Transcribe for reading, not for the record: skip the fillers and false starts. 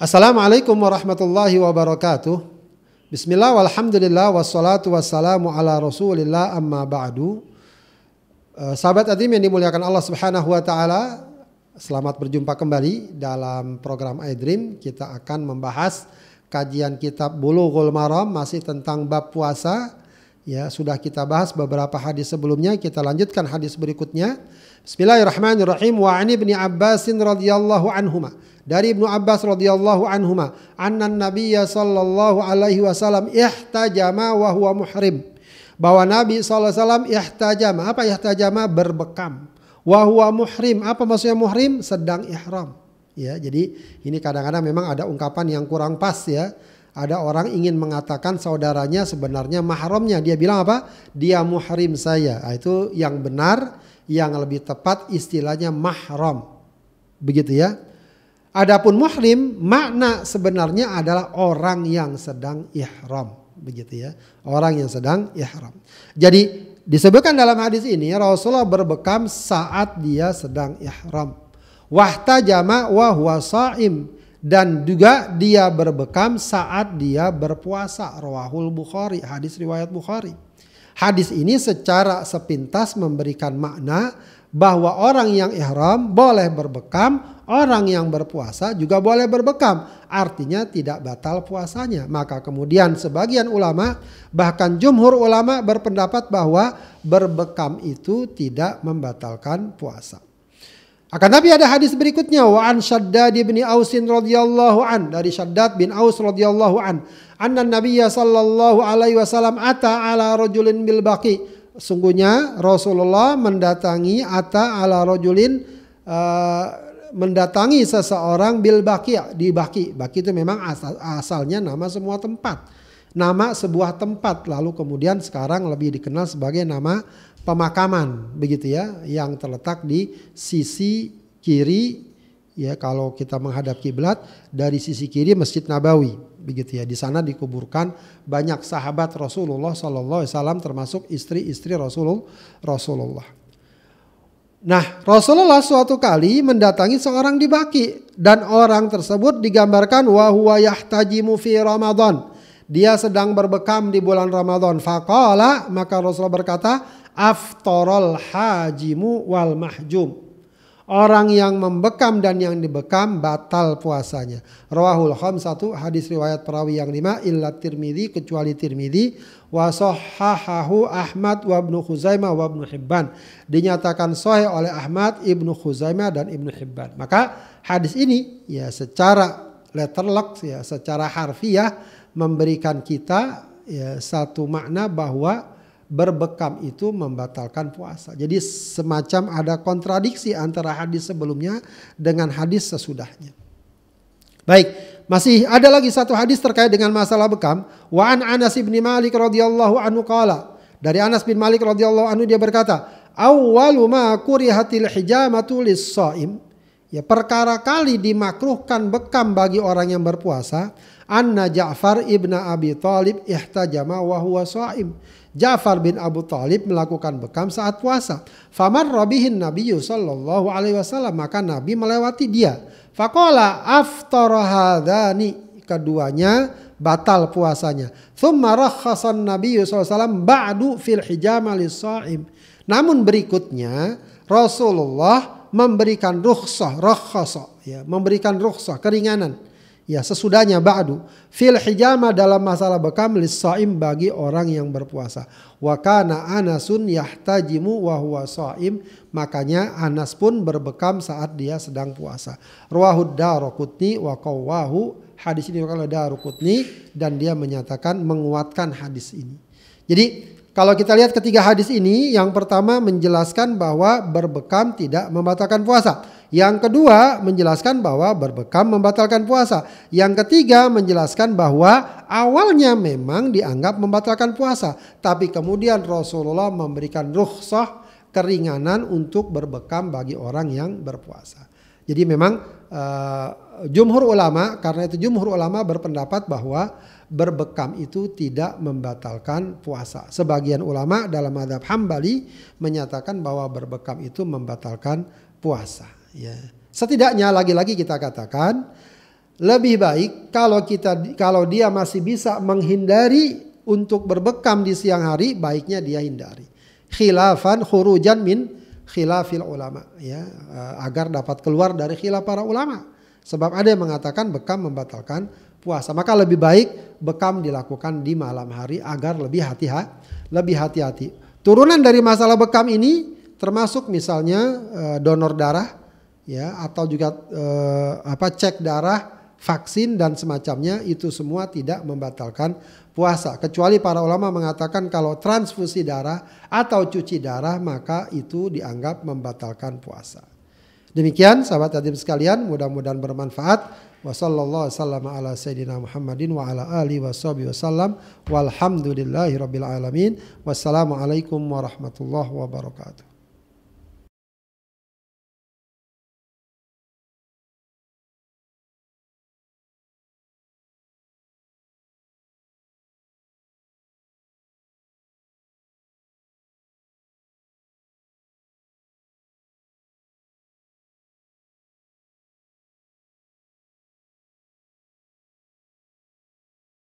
Assalamualaikum warahmatullahi wabarakatuh. Bismillah walhamdulillah wassalatu wassalamu ala rasulillah amma ba'du. Sahabat Adim yang dimuliakan Allah subhanahu wa ta'ala, selamat berjumpa kembali dalam program iDream. Kita akan membahas kajian kitab Bulughul Maram, masih tentang bab puasa. Ya, sudah kita bahas beberapa hadis sebelumnya, kita lanjutkan hadis berikutnya. Bismillahirrahmanirrahim. Wa 'an Ibnu Abbasin radhiyallahu anhuma. Dari Ibnu Abbas radhiyallahu anhuma, annan Nabiyya sallallahu alaihi wasallam ihtajama wa huwa muhrim. Bahwa Nabi sallallahu alaihi wasallam ihtajama. Apa ihtajama? Berbekam. Wa huwa muhrim. Apa maksudnya muhrim? Sedang ihram. Ya, jadi ini kadang-kadang memang ada ungkapan yang kurang pas ya. Ada orang ingin mengatakan saudaranya sebenarnya mahramnya. Dia bilang apa? Dia muhrim saya. Nah, itu yang benar, yang lebih tepat istilahnya mahram. Begitu ya. Adapun muhrim makna sebenarnya adalah orang yang sedang ihram, begitu ya. Orang yang sedang ihram. Jadi disebutkan dalam hadis ini Rasulullah berbekam saat dia sedang ihram. Wahtajama wa huwa shaim, dan juga dia berbekam saat dia berpuasa. Rawahul Bukhari, hadis riwayat Bukhari. Hadis ini secara sepintas memberikan makna bahwa orang yang ihram boleh berbekam, orang yang berpuasa juga boleh berbekam. Artinya tidak batal puasanya. Maka kemudian sebagian ulama, bahkan jumhur ulama berpendapat bahwa berbekam itu tidak membatalkan puasa. Akan tapi ada hadis berikutnya, wa an Shaddad bin Ausin radhiyallahu an, dari Shaddad bin Aus radhiyallahu an, anna Nabiyya sallallahu alaihi wasallam ata ala rajulin bil baqi. Sungguhnya Rasulullah mendatangi mendatangi seseorang bil baqi, di Baqi. Baqi itu memang asalnya nama semua tempat. Nama sebuah tempat, lalu kemudian sekarang lebih dikenal sebagai nama pemakaman, begitu ya, yang terletak di sisi kiri ya, kalau kita menghadap kiblat, dari sisi kiri Masjid Nabawi, begitu ya. Di sana dikuburkan banyak sahabat Rasulullah sallallahu alaihi wasallam, termasuk istri-istri Rasulullah. Nah, Rasulullah suatu kali mendatangi seorang di Baqi, dan orang tersebut digambarkan wa huwa yahtajimu fi Ramadan. Dia sedang berbekam di bulan Ramadan. Faqala, maka Rasulullah berkata, aftarul hajimu wal mahjum. Orang yang membekam dan yang dibekam batal puasanya. Rawahul khamsatu, hadis riwayat perawi yang 5, illa Tirmidzi, kecuali Tirmidzi, wa sahhahahu Ahmad wa Ibnu Khuzaimah wa Ibnu Hibban. Dinyatakan sahih oleh Ahmad, Ibnu Khuzaimah dan Ibnu Hibban. Maka hadis ini ya secara letterlock ya, secara harfiah memberikan kita ya satu makna bahwa berbekam itu membatalkan puasa. Jadi semacam ada kontradiksi antara hadis sebelumnya dengan hadis sesudahnya. Baik, masih ada lagi satu hadis terkait dengan masalah bekam. Wa an Anas bin Malik radhiyallahu anhu qala. Dari Anas bin Malik radhiyallahu anhu dia berkata, awwalu ma kurihatil hijamatu lis-shaim. Ya, perkara kali dimakruhkan bekam bagi orang yang berpuasa, anna Ja'far ibn Abi Thalib ihtajama wa huwa shaim. Ja'far bin Abu Thalib melakukan bekam saat puasa. Famarra bihin Nabiyyu sallallahu alaihi wasallam, maka Nabi melewati dia. Faqala aftara hadani, keduanya batal puasanya. Tsumma rakhasan Nabiyyu sallallahu alaihi wasallam ba'du fil hijama lis-shaim. Namun berikutnya Rasulullah memberikan rukhsah, ya, memberikan rukhsah, keringanan. Ya, sesudahnya ba'du fil hijama, dalam masalah bekam lis-shaim, bagi orang yang berpuasa. Wa kana Anasun yahtajimu wa huwa shaim, makanya Anas pun berbekam saat dia sedang puasa. Rawahud Daraqutni wa qawwahu, hadis ini diriwayatkan oleh Daraqutni dan dia menyatakan menguatkan hadis ini. Jadi kalau kita lihat ketiga hadis ini, yang pertama menjelaskan bahwa berbekam tidak membatalkan puasa. Yang kedua menjelaskan bahwa berbekam membatalkan puasa. Yang ketiga menjelaskan bahwa awalnya memang dianggap membatalkan puasa, tapi kemudian Rasulullah memberikan rukhsah, keringanan untuk berbekam bagi orang yang berpuasa. Jadi memang jumhur ulama, karena itu jumhur ulama berpendapat bahwa berbekam itu tidak membatalkan puasa. Sebagian ulama dalam mazhab Hambali menyatakan bahwa berbekam itu membatalkan puasa. Ya. Setidaknya lagi-lagi kita katakan Lebih baik kalau dia masih bisa menghindari untuk berbekam di siang hari, baiknya dia hindari. Khilafan khurujan min khilafil ulama, ya, agar dapat keluar dari khilaf para ulama. Sebab ada yang mengatakan bekam membatalkan puasa. Maka lebih baik bekam dilakukan di malam hari agar lebih hati-hati. Turunan dari masalah bekam ini termasuk misalnya donor darah, ya, atau juga cek darah, vaksin dan semacamnya, itu semua tidak membatalkan puasa. Kecuali para ulama mengatakan kalau transfusi darah atau cuci darah maka itu dianggap membatalkan puasa. Demikian sahabat hadirin sekalian, mudah-mudahan bermanfaat. Wassallallahu wasallam ala sayyidina Muhammadin wa ala alihi washabihi wasallam walhamdulillahi rabbil alamin. Wassalamualaikum warahmatullahi wabarakatuh.